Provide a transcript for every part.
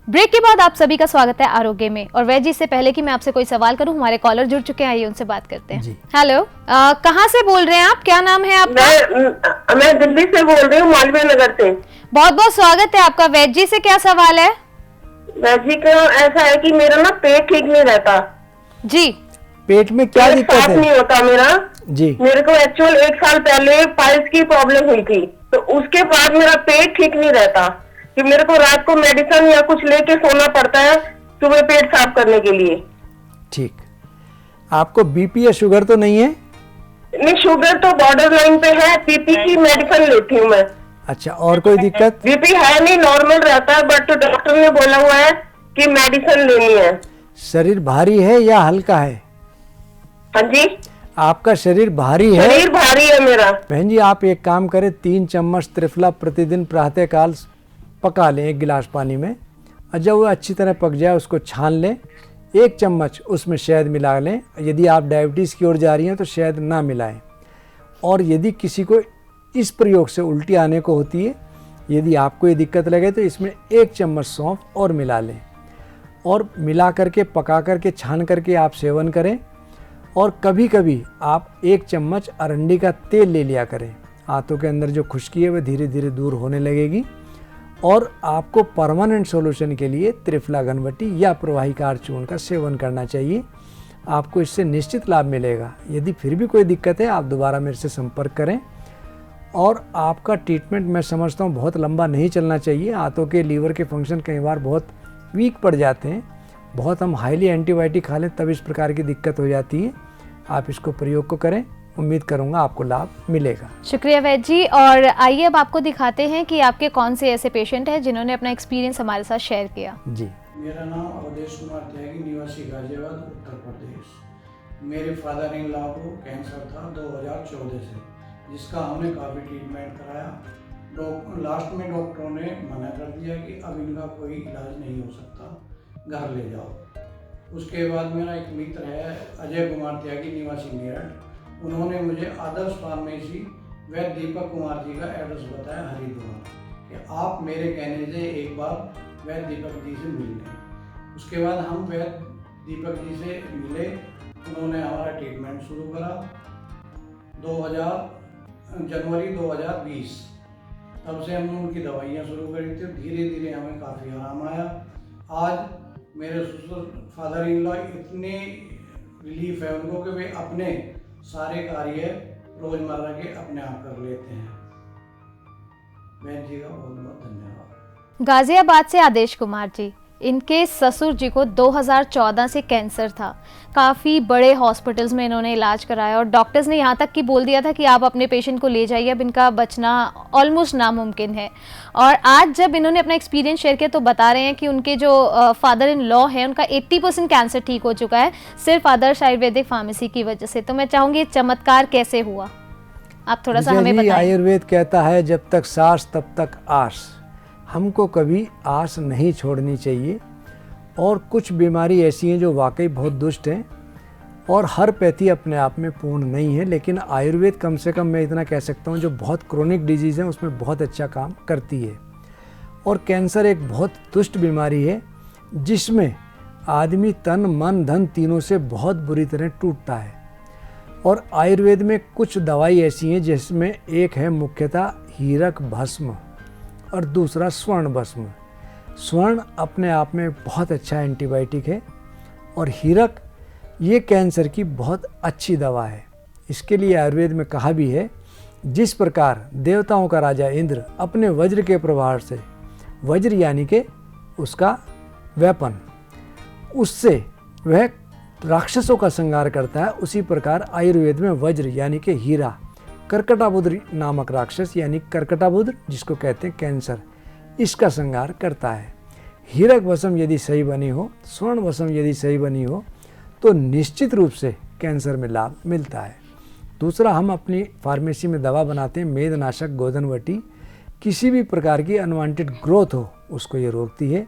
Break के बाद आप सभी का स्वागत है आरोग्य में। और वैज इससे पहले कि मैं आपसे कोई सवाल करूं, हमारे कॉलर जुड़ चुके हैं, आइए उनसे बात करते हैं। हेलो, कहाँ से बोल रहे हैं आप? क्या नाम है आपका? मैं दिल्ली से बोल रही हूँ, मालवीय नगर से। बहुत बहुत स्वागत है आपका। वैज जी से क्या सवाल है? वैज जी का ऐसा है कि मेरा ना पेट ठीक नहीं रहता जी। पेट में क्या दिक्कत है? नहीं होता मेरा जी। मेरे को एक्चुअल 1 साल पहले पाइल्स की प्रॉब्लम हुई थी, तो उसके बाद मेरा पेट ठीक नहीं रहता कि मेरे को रात को मेडिसिन या कुछ लेके सोना पड़ता है सुबह पेट साफ करने के लिए। ठीक, आपको बीपी या शुगर तो नहीं है? नहीं, शुगर तो बॉर्डर लाइन पे है, बीपी की मेडिसिन लेती हूँ मैं। अच्छा, और कोई दिक्कत? बीपी है नहीं, नॉर्मल रहता है, बट डॉक्टर ने बोला हुआ है कि मेडिसिन लेनी है। शरीर भारी है या हल्का है? हाँ जी, आपका शरीर भारी है? शरीर भारी है मेरा। बहन जी, आप एक काम करें, 3 चम्मच त्रिफला प्रतिदिन प्रातःकाल पका लें 1 गिलास पानी में, और जब वो अच्छी तरह पक जाए उसको छान लें। 1 चम्मच उसमें शहद मिला लें। यदि आप डायबिटीज़ की ओर जा रही हैं तो शहद ना मिलाएं। और यदि किसी को इस प्रयोग से उल्टी आने को होती है, यदि आपको ये दिक्कत लगे तो इसमें 1 चम्मच सौंफ और मिला लें, और मिला करके पका करके छान करके आप सेवन करें। और कभी कभी आप 1 चम्मच अरंडी का तेल ले लिया करें। हाथों के अंदर जो खुश्की है वह धीरे धीरे दूर होने लगेगी। और आपको परमानेंट सॉल्यूशन के लिए त्रिफला घनवटी या प्रवाहिकार चूर्ण का सेवन करना चाहिए। आपको इससे निश्चित लाभ मिलेगा। यदि फिर भी कोई दिक्कत है, आप दोबारा मेरे से संपर्क करें। और आपका ट्रीटमेंट मैं समझता हूँ बहुत लंबा नहीं चलना चाहिए। हाथों के लीवर के फंक्शन कई बार बहुत वीक पड़ जाते हैं, बहुत हम हाईली एंटीबायोटिक खा लें तब इस प्रकार की दिक्कत हो जाती है। आप इसको प्रयोग को करें, उम्मीद करूंगा आपको लाभ मिलेगा। शुक्रिया वैद जी। और आइए अब आपको दिखाते हैं कि आपके कौन से ऐसे पेशेंट हैं जिन्होंने अपना एक्सपीरियंस हमारे साथ शेयर किया। जी, मेरा नाम अवधेश कुमार त्यागी, निवासी गाजियाबाद, उत्तर प्रदेश। मेरे फादर इन लॉ को कैंसर था 2014 से, जिसका हमने काफ़ी ट्रीटमेंट कराया। लास्ट में डॉक्टरों ने मना कर दिया कि अब इनका कोई इलाज नहीं हो सकता, घर ले जाओ। उसके बाद मेरा एक मित्र है अजय कुमार त्यागी, निवासी मेरठ, उन्होंने मुझे आदर्श फार्मेसी वैद्य दीपक कुमार जी का एड्रेस बताया हरिद्वार, कि आप मेरे कहने से एक बार वैद्य दीपक जी से मिल लें। उसके बाद हम वैद्य दीपक जी से मिले, उन्होंने हमारा ट्रीटमेंट शुरू करा जनवरी 2020। तब से हमने उनकी दवाइयाँ शुरू करी थी। धीरे धीरे हमें काफ़ी आराम आया। आज मेरे फादर इन लॉ इतने रिलीफ है उनको कि वे अपने सारे कार्य रोजमर्रा के अपने आप कर लेते हैं। मैं जी का बहुत बहुत धन्यवाद। गाजियाबाद से आदेश कुमार जी, इनके ससुर जी को 2014 से कैंसर था। काफ़ी बड़े हॉस्पिटल्स में इन्होंने इलाज कराया और डॉक्टर्स ने यहाँ तक कि बोल दिया था कि आप अपने पेशेंट को ले जाइए, अब इनका बचना ऑलमोस्ट नामुमकिन है। और आज जब इन्होंने अपना एक्सपीरियंस शेयर किया तो बता रहे हैं कि उनके जो फादर इन लॉ है उनका 80% कैंसर ठीक हो चुका है, सिर्फ आदर्श आयुर्वेदिक फार्मेसी की वजह से। तो मैं चाहूँगी चमत्कार कैसे हुआ, आप थोड़ा सा हमें बताएं। आयुर्वेद कहता है जब तक सांस तब तक आस। हमको कभी आस नहीं छोड़नी चाहिए। और कुछ बीमारी ऐसी हैं जो वाकई बहुत दुष्ट हैं, और हर पैथी अपने आप में पूर्ण नहीं है, लेकिन आयुर्वेद कम से कम मैं इतना कह सकता हूँ जो बहुत क्रोनिक डिजीज़ हैं उसमें बहुत अच्छा काम करती है। और कैंसर एक बहुत दुष्ट बीमारी है जिसमें आदमी तन मन धन तीनों से बहुत बुरी तरह टूटता है। और आयुर्वेद में कुछ दवाई ऐसी हैं जिसमें एक है मुख्यतः हीरक भस्म और दूसरा स्वर्ण भस्म। स्वर्ण अपने आप में बहुत अच्छा एंटीबायोटिक है, और हीरक ये कैंसर की बहुत अच्छी दवा है। इसके लिए आयुर्वेद में कहा भी है, जिस प्रकार देवताओं का राजा इंद्र अपने वज्र के प्रभाव से, वज्र यानी कि उसका वेपन, उससे वह राक्षसों का संहार करता है, उसी प्रकार आयुर्वेद में वज्र यानी कि हीरा, कर्कटाबुध नामक राक्षस यानी कर्कटाबुध जिसको कहते हैं कैंसर, इसका संहार करता है। हीरक भस्म यदि सही बनी हो, स्वर्ण भस्म यदि सही बनी हो, तो निश्चित रूप से कैंसर में लाभ मिलता है। दूसरा, हम अपनी फार्मेसी में दवा बनाते हैं मेदनाशक गोधनवटी। किसी भी प्रकार की अनवांटेड ग्रोथ हो उसको ये रोकती है।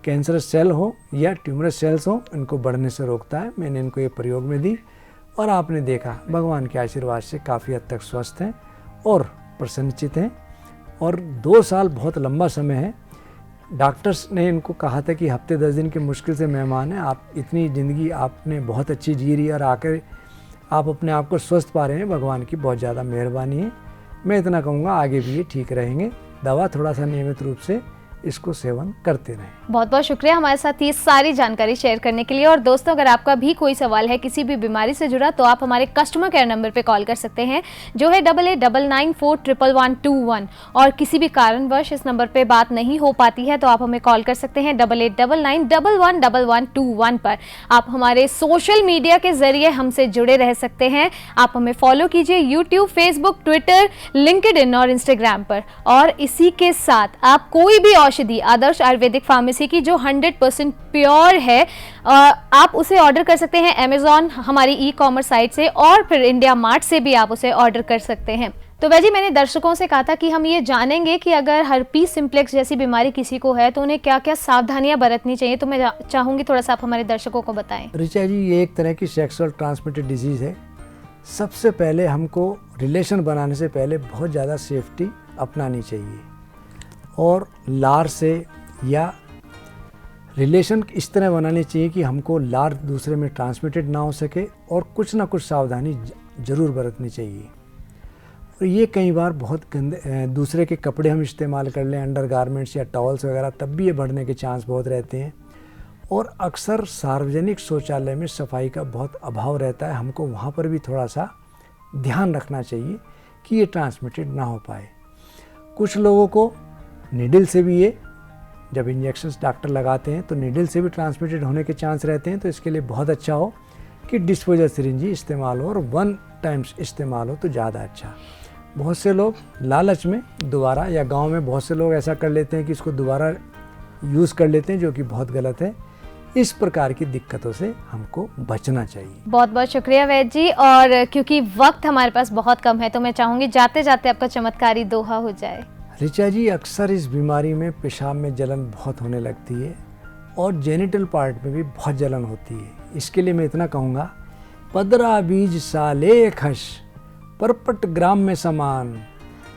कैंसर सेल हो या ट्यूमरस सेल्स हो, इनको बढ़ने से रोकता है। मैंने इनको ये प्रयोग में दी और आपने देखा भगवान के आशीर्वाद से काफ़ी हद तक स्वस्थ हैं और प्रसन्नचित हैं। और 2 साल बहुत लंबा समय है। डॉक्टर्स ने इनको कहा था कि हफ्ते 10 दिन के मुश्किल से मेहमान हैं, आप इतनी ज़िंदगी आपने बहुत अच्छी जी रही है और आकर आप अपने आप को स्वस्थ पा रहे हैं, भगवान की बहुत ज़्यादा मेहरबानी है। मैं इतना कहूँगा आगे भी ये ठीक रहेंगे। दवा थोड़ा सा नियमित रूप से इसको सेवन करते रहें। बहुत बहुत शुक्रिया हमारे साथ ये सारी जानकारी शेयर करने के लिए। और दोस्तों, अगर आपका भी कोई सवाल है किसी भी बीमारी से जुड़ा तो आप हमारे कस्टमर केयर नंबर पे कॉल कर सकते हैं, जो है 8899411121। और किसी भी कारणवश इस नंबर पे बात नहीं हो पाती है तो आप हमें कॉल कर सकते हैं 8899111121 पर। आप हमारे सोशल मीडिया के जरिए हमसे जुड़े रह सकते हैं। आप हमें फॉलो कीजिए यूट्यूब, फेसबुक, ट्विटर, लिंक्डइन और इंस्टाग्राम पर। और इसी के साथ आप कोई भी औषधि आदर्श आयुर्वेदिक फार्मेसी की जो 100% प्योर है, आप उसे ऑर्डर कर सकते हैं अमेजॉन हमारी ई-कॉमर्स साइट से, और फिर इंडिया मार्ट से भी आप उसे ऑर्डर कर सकते हैं। तो वैसे मैंने दर्शकों से कहा था कि हम ये जानेंगे कि अगर हर्पीस सिम्प्लेक्स जैसी बीमारी किसी को है तो उन्हें क्या क्या सावधानियां बरतनी चाहिए। तो मैं चाहूंगी थोड़ा सा आप हमारे दर्शकों को बताएं। ऋचा जी, ये एक तरह की सेक्सुअल ट्रांसमिटेड डिजीज़ है। सबसे पहले हमको रिलेशन बनाने से पहले बहुत ज़्यादा सेफ्टी अपनानी चाहिए और लार से या रिलेशन इस तरह बनानी चाहिए कि हमको लार दूसरे में ट्रांसमिटेड ना हो सके, और कुछ ना कुछ सावधानी ज़रूर बरतनी चाहिए। और ये कई बार बहुत गंदे दूसरे के कपड़े हम इस्तेमाल कर लें, अंडर गारमेंट्स या टॉवल्स वगैरह, तब भी ये बढ़ने के चांस बहुत रहते हैं। और अक्सर सार्वजनिक शौचालय में सफाई का बहुत अभाव रहता है, हमको वहाँ पर भी थोड़ा सा ध्यान रखना चाहिए कि ये ट्रांसमिटेड ना हो पाए। कुछ लोगों को नीडल से भी, ये जब इंजेक्शंस डॉक्टर लगाते हैं तो नीडल से भी ट्रांसमिटेड होने के चांस रहते हैं। तो इसके लिए बहुत अच्छा हो कि डिस्पोजल सिरिंज इस्तेमाल हो और 1 टाइम्स इस्तेमाल हो तो ज़्यादा अच्छा। बहुत से लोग लालच में दोबारा, या गांव में बहुत से लोग ऐसा कर लेते हैं कि इसको दोबारा यूज़ कर लेते हैं, जो कि बहुत गलत है। इस प्रकार की दिक्कतों से हमको बचना चाहिए। बहुत बहुत शुक्रिया वैद्य जी। और क्योंकि वक्त हमारे पास बहुत कम है तो मैं चाहूँगी जाते जाते आपका चमत्कारी दोहा हो जाए। ऋचा जी, अक्सर इस बीमारी में पेशाब में जलन बहुत होने लगती है और जेनिटल पार्ट में भी बहुत जलन होती है। इसके लिए मैं इतना कहूँगा, पदरा बीज साले खश परपट ग्राम में समान,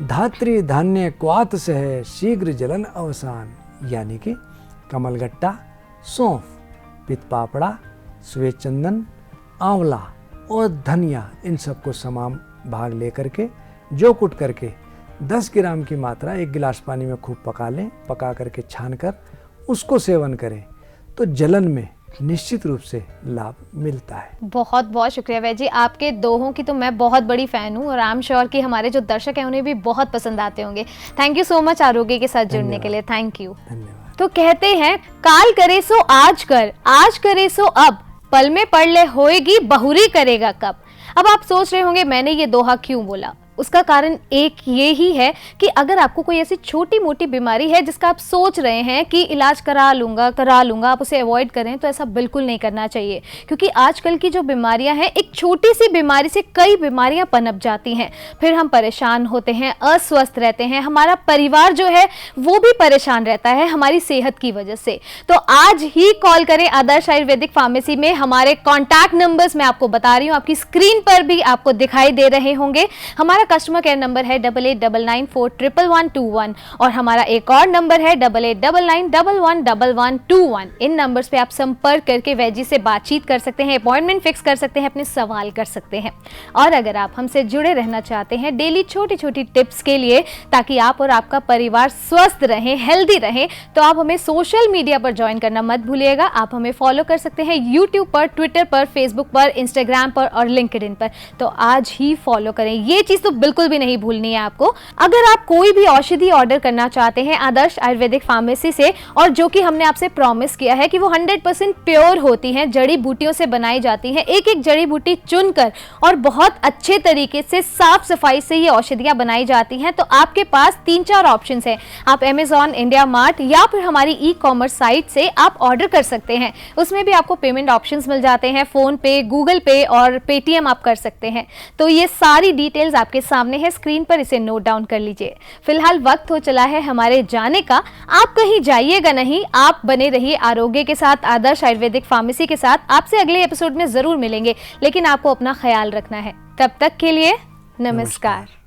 धात्री धान्य क्वात से है शीघ्र जलन अवसान। यानी कि कमलगट्टा, सौंफ, पितपापड़ा, श्वेत चंदन, आंवला और धनिया, इन सबको समान भाग लेकर के जो कुट करके 10 ग्राम की मात्रा 1 गिलास पानी में खूब पका लें। पका करके छान कर उसको सेवन करें तो जलन में निश्चित रूप से लाभ मिलता है। बहुत बहुत शुक्रिया वैद्य जी। आपके दोहों की तो मैं बहुत बड़ी फ़ैन हूँ और आई एम श्योर कि हमारे जो दर्शक हैं उन्हें भी बहुत पसंद आते होंगे। थैंक यू सो मच आरोग्य के साथ जुड़ने के लिए। Thank you. धन्यवाद। तो कहते हैं, काल करे सो आज कर, आज करे सो अब, पल में पढ़ ले होएगी बहुरी करेगा कब। अब आप सोच रहे होंगे मैंने ये दोहा क्यों बोला। उसका कारण एक ये ही है कि अगर आपको कोई ऐसी छोटी मोटी बीमारी है जिसका आप सोच रहे हैं कि इलाज करा लूँगा आप उसे अवॉइड करें, तो ऐसा बिल्कुल नहीं करना चाहिए। क्योंकि आजकल की जो बीमारियां हैं, एक छोटी सी बीमारी से कई बीमारियां पनप जाती हैं, फिर हम परेशान होते हैं, अस्वस्थ रहते हैं, हमारा परिवार जो है वो भी परेशान रहता है हमारी सेहत की वजह से। तो आज ही कॉल करें आदर्श आयुर्वेदिक फार्मेसी में। हमारे कॉन्टैक्ट नंबर्स मैं आपको बता रही हूँ, आपकी स्क्रीन पर भी आपको दिखाई दे रहे होंगे। हमारा कस्टमर केयर नंबर है 8899411121 और हमारा एक और नंबर है 8899111121। इन नंबर्स पे आप संपर्क करके वैद्य से बातचीत कर सकते हैं, अपॉइंटमेंट फिक्स कर सकते हैं, अपने सवाल कर सकते हैं। और अगर आप हमसे जुड़े रहना चाहते हैं डेली छोटी छोटी टिप्स के लिए, ताकि आप और आपका परिवार स्वस्थ रहें, हेल्दी रहें, तो आप हमें सोशल मीडिया पर ज्वाइन करना मत भूलिएगा। आप हमें फॉलो कर सकते हैं यूट्यूब पर, ट्विटर पर, फेसबुक पर, इंस्टाग्राम पर और लिंक्डइन पर। तो आज ही फॉलो करें, ये चीज तो बिल्कुल भी नहीं भूलनी है आपको। अगर आप कोई भी औषधि ऑर्डर करना चाहते हैं आदर्श आयुर्वेदिक फार्मेसी से, और जो कि हमने आपसे प्रॉमिस किया है कि वो 100% प्योर होती हैं, जड़ी बूटियों से बनाई जाती हैं, एक एक जड़ी बूटी चुनकर और बहुत अच्छे तरीके से साफ सफाई से ये औषधियां बनाई जाती हैं, तो आपके पास 3-4 ऑप्शंस हैं। आप अमेजॉन, इंडिया मार्ट या फिर हमारी ई-कॉमर्स साइट से आप ऑर्डर कर सकते हैं। उसमें भी आपको पेमेंट ऑप्शंस मिल जाते हैं, फोन पे, गूगल पे और पेटीएम आप कर सकते हैं। तो ये सारी डिटेल्स आपके सामने है स्क्रीन पर, इसे नोट डाउन कर लीजिए। फिलहाल वक्त हो चला है हमारे जाने का। आप कहीं जाइएगा नहीं, आप बने रहिए आरोग्य के साथ, आदर्श आयुर्वेदिक फार्मेसी के साथ। आपसे अगले एपिसोड में जरूर मिलेंगे, लेकिन आपको अपना ख्याल रखना है। तब तक के लिए नमस्कार।